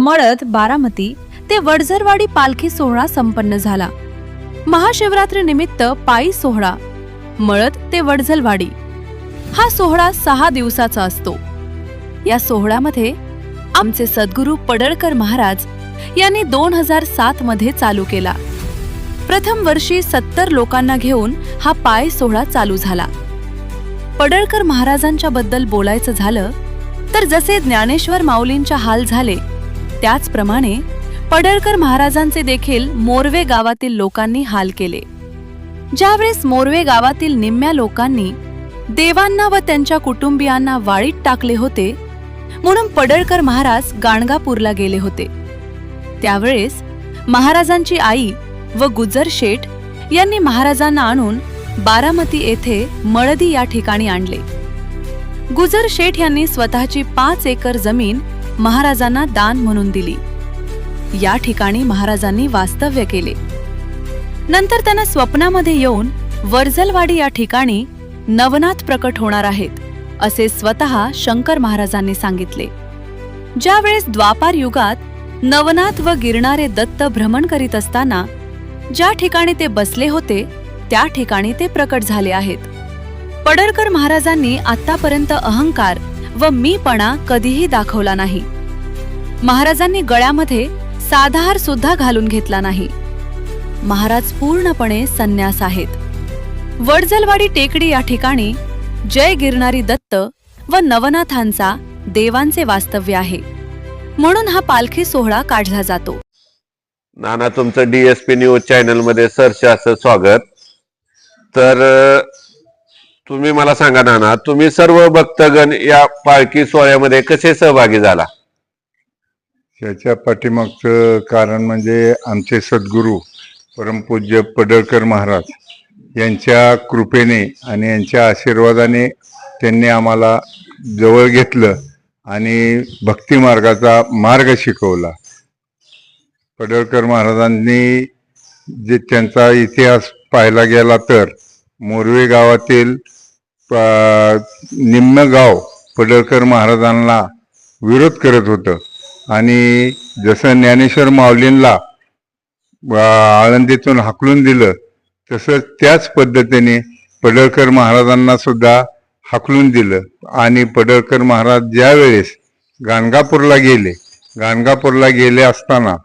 मळद बारामती ते वडझरवाडी पालखी सोहळा संपन्न झाला। महाशिवरात्री निमित्त पायी सोहळा मळद ते वडझरवाडी हा सोहळा 6 दिवसाचा असतो। या सोहळ्यामध्ये आमचे सद्गुरू पडळकर महाराज यांनी 2007 मध्ये चालू केला। प्रथम वर्षी 70 लोकांना घेऊन हा पाय सोहळा चालू झाला। पडळकर महाराजांच्या बद्दल बोलायचं झालं तर जसे ज्ञानेश्वर माऊलींच्या हाल झाले त्याचप्रमाणे पडळकर महाराजांचे देखील मोरवे गावातील लोकांनी हाल केले। ज्यावेळेस मोरवे गावातील निम्म्या लोकांनी देवांना व त्यांच्या कुटुंबियांना वाळीत टाकले होते म्हणून पडळकर महाराज गाणगापूरला गेले होते। त्यावेळेस महाराजांची आई व गुजर शेठ यांनी महाराजांना आणून बारामती येथे मळदी या ठिकाणी आणले। गुजर शेठ यांनी स्वतःची 5 एकर जमीन महाराजांना दान म्हणून दिली। या ठिकाणी महाराजांनी वास्तव्य केले। नंतर त्यांना स्वप्नामध्ये येऊन वडझरवाडी या ठिकाणी नवनाथ प्रकट होणार आहेत असे स्वतः शंकर महाराजांनी सांगितले। ज्यावेळेस द्वापार युगात नवनाथ व गिरणारे दत्त भ्रमण करीत असताना ज्या ठिकाणी ते बसले होते त्या ठिकाणी ते प्रकट झाले आहेत। पडळकर महाराजांनी आतापर्यंत अहंकार व मीपणा कधीही दाखवला नाही। महाराजांनी गळ्यामध्ये साधा हार सुद्धा घालून घेतला नाही। महाराज पूर्णपणे संन्यास आहेत। वडझरवाडी टेकडी या ठिकाणी जय गिरणारी दत्त व नवनाथांचा देवांचे वास्तव्य आहे म्हणून हा पालखी सोहळा काढला जातो। नाना, तुमचं DSP न्यूज चॅनल मध्ये सरचे असं स्वागत। तर तुम्ही मला सांगा नाना, तुम्ही सर्व भक्तगण या पालखी सोहळ्यामध्ये कसे सहभागी झाला? याच्या पाठीमागचं कारण म्हणजे आमचे सद्गुरू परमपूज्य पडळकर महाराज यांच्या कृपेने आणि यांच्या आशीर्वादाने त्यांनी आम्हाला जवळ घेतलं आणि भक्ती मार्गाचा मार्ग शिकवला। पडळकर महाराजांनी जे त्यांचा इतिहास पाहायला गेला तर मोरवे गावातील निम्न गाव पडळकर महाराजांना विरोध करत होतं आणि जसं ज्ञानेश्वर माऊलींना आळंदीतून हाकलून दिलं तसं त्याच पद्धतीने पडळकर महाराजांना सुद्धा हाकलून दिलं। आणि पडळकर महाराज ज्या वेळेस गाणगापूरला गेले असताना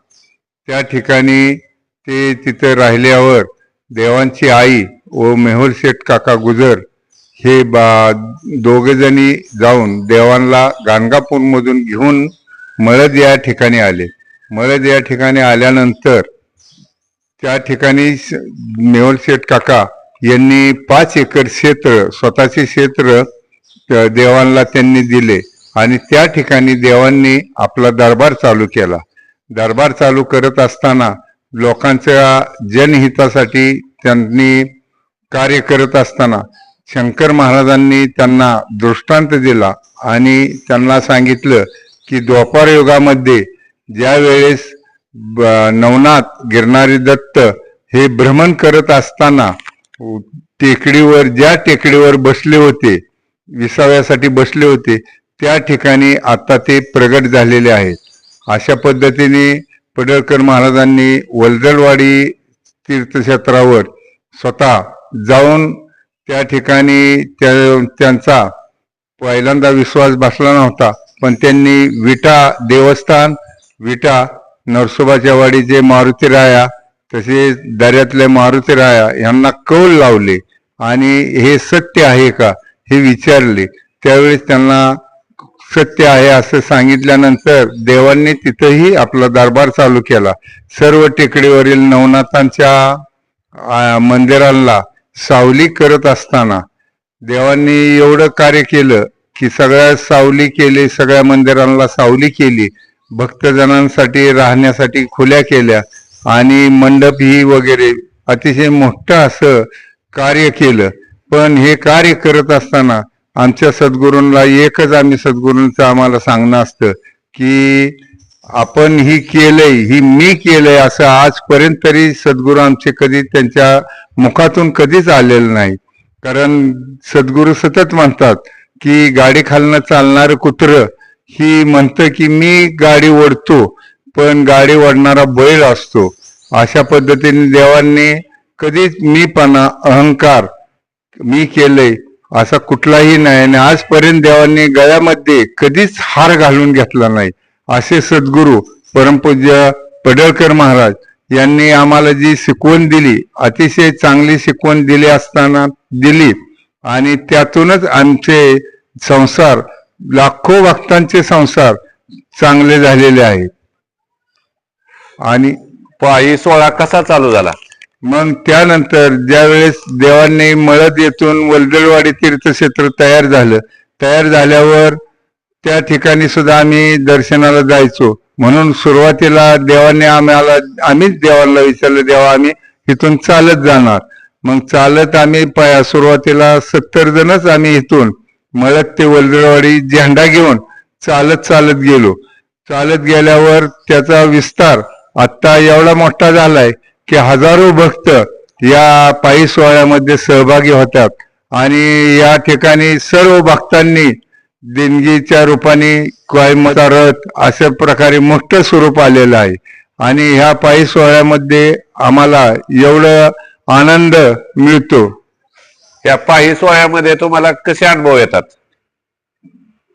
त्या ठिकाणी ते तिथे राहिल्यावर देवांची आई व मेहुल शेठ काका गुजर हे दोघे जणी जाऊन देवांना गाणगापूरमधून घेऊन मळद या ठिकाणी आले। मळद या ठिकाणी आल्यानंतर त्या ठिकाणी मेहुल शेठ काका यांनी 5 एकर क्षेत्र स्वतःचे क्षेत्र देवांना त्यांनी दिले आणि त्या ठिकाणी देवांनी आपला दरबार चालू केला। दरबार चालू करत असताना लोकांच्या जनहितासाठी त्यांनी कार्य करत असताना शंकर महाराजांनी त्यांना दृष्टांत दिला आणि त्यांना सांगितलं की द्वापार युगामध्ये ज्या वेळेस नवनाथ गिरणारी दत्त हे भ्रमण करत असताना टेकडीवर ज्या टेकडीवर बसले होते, विसाव्यासाठी बसले होते, त्या ठिकाणी आता ते प्रगट झालेले आहेत। अशा पद्धतीने पडळकर महाराजांनी वडझरवाडी तीर्थक्षेत्रावर स्वतः जाऊन त्या ठिकाणी त्यांचा पहिल्यांदा विश्वास बसला नव्हता, पण त्यांनी विटा देवस्थान, विटा नरसोबाच्या वाडीचे मारुतीराया तसेच दर्यातले मारुतीराया यांना कौल लावले आणि हे सत्य आहे का हे विचारले। त्यावेळेस त्यांना सत्य आहे असं सांगितल्यानंतर देवांनी तिथेही आपला दरबार चालू केला। सर्व टेकडीवरील नवनाथांच्या मंदिरांना सावली करत असताना देवांनी एवढं कार्य केलं की सगळ्या सावली केली, सगळ्या मंदिरांना सावली केली, भक्तजनांसाठी राहण्यासाठी खोल्या केल्या आणि मंडप ही वगैरे अतिशय मोठं असं कार्य केलं। पण हे कार्य करत असताना आमच्या सद्गुरूंना एकच आम्ही सद्गुरूंचं आम्हाला सांगणं असतं की आपण ही केलंय, ही मी केलंय असं आजपर्यंत तरी सद्गुरू आमचे कधी त्यांच्या मुखातून कधीच आलेलं नाही। कारण सद्गुरू सतत म्हणतात की गाडी खालनं चालणारं कुत्रं ही म्हणतं की मी गाडी ओढतो पण गाडी ओढणारा बैल असतो. अशा पद्धतीने देवांनी कधीच मीपणा, अहंकार, मी केलंय असा कुठलाही नाही, आणि आजपर्यंत देवांनी गळ्यामध्ये कधीच हार घालून घेतला नाही. असे सद्गुरू परमपूज्य पडळकर महाराज यांनी आम्हाला जी शिकवण दिली, अतिशय चांगली शिकवण दिली, आणि त्यातूनच आमचे संसार, लाखो भक्तांचे संसार चांगले झालेले आहेत. आणि पायी सोहळा कसा चालू झाला? मग त्यानंतर ज्यावेळेस देवांनी मळद येथून वलदलवाडी तीर्थक्षेत्र तयार झाल्यावर त्या ठिकाणी सुद्धा आम्ही दर्शनाला जायचो. म्हणून सुरुवातीला देवांनी आम्हीच देवाला विचारलं, देवा आम्ही इथून चालत जाणार. मग चालत आम्ही सुरुवातीला 70 जणच आम्ही इथून मळद ते वलदलवाडी झेंडा घेऊन चालत गेलो. चालत गेल्यावर त्याचा विस्तार आता एवढा मोठा झालाय की हजारो भक्त या पायी सोहळ्यामध्ये सहभागी होतात, आणि या ठिकाणी सर्व भक्तांनी देणगीच्या रूपाने कायमचा रथ अशा प्रकारे मोठं स्वरूप आलेलं आहे. आणि ह्या पायी सोहळ्यामध्ये आम्हाला एवढं आनंद मिळतो. या पायी सोहळ्यामध्ये तुम्हाला कसे अनुभव येतात?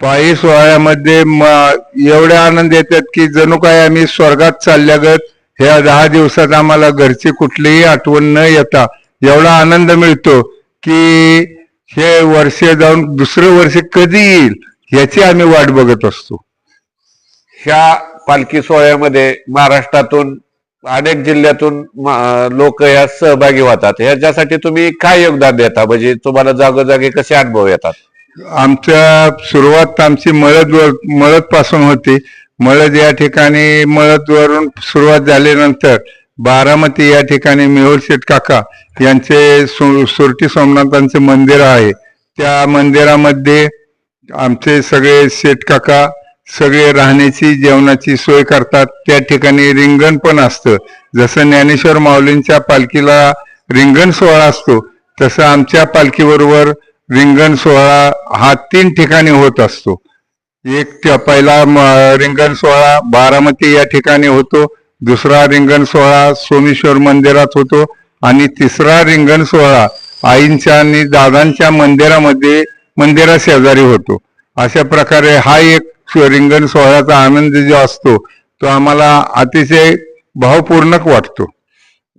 पायी सोहळ्यामध्ये एवढे आनंद येतात की जणू काय आम्ही स्वर्गात चालल्यागत. ह्या 10 दिवसात आम्हाला घरची कुठलीही आठवण न येता एवढा आनंद मिळतो की हे वर्ष जाऊन दुसरं वर्ष कधी येईल याची आम्ही वाट बघत असतो. ह्या पालखी सोहळ्यामध्ये महाराष्ट्रातून अनेक जिल्ह्यातून लोक या सहभागी होतात. ह्याच्यासाठी तुम्ही काय योगदान देता? म्हणजे तुम्हाला जागोजागी कसे अनुभव येतात? आमच्या सुरुवात आमची मळद पासून होती. मळद या ठिकाणी मळदवरून सुरुवात झाल्यानंतर बारामती या ठिकाणी मेहुल शेठ काका यांचे सुरटी सोमनाथांचे मंदिर आहे. त्या मंदिरामध्ये आमचे सगळे शेठ काका सगळे राहण्याची जेवणाची सोय करतात. त्या ठिकाणी रिंगण पण असतं. जसं ज्ञानेश्वर माऊलींच्या पालखीला रिंगण सोहळा असतो, तसं आमच्या पालखीबरोबर रिंगण सोहळा हा 3 ठिकाणी होत असतो. पहिला रिंगण सोहळा बारामती या ठिकाणी होतो, दुसरा रिंगण सोहळा सोमेश्वर मंदिरात होतो, आणि तिसरा रिंगण सोहळा आईंच्या आणि दादांच्या मंदिरा शेजारी होतो. अशा प्रकारे हा एक रिंगण सोहळ्याचा आनंद जो असतो तो आम्हाला अतिशय भावपूर्णक वाटतो.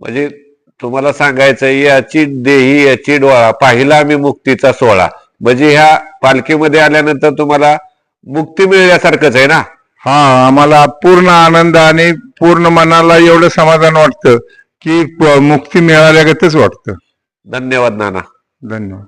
म्हणजे तुम्हाला सांगायचं, याची देही याची डोळा पाहिला आम्ही मुक्तीचा सोहळा. म्हणजे ह्या पालखीमध्ये आल्यानंतर तुम्हाला मुक्ती मिळण्यासारखंच आहे ना? हा, आम्हाला पूर्ण आनंद आणि पूर्ण मनाला एवढं समाधान वाटतं की मुक्ती मिळाल्यागतच वाटतं. धन्यवाद नाना. धन्यवाद.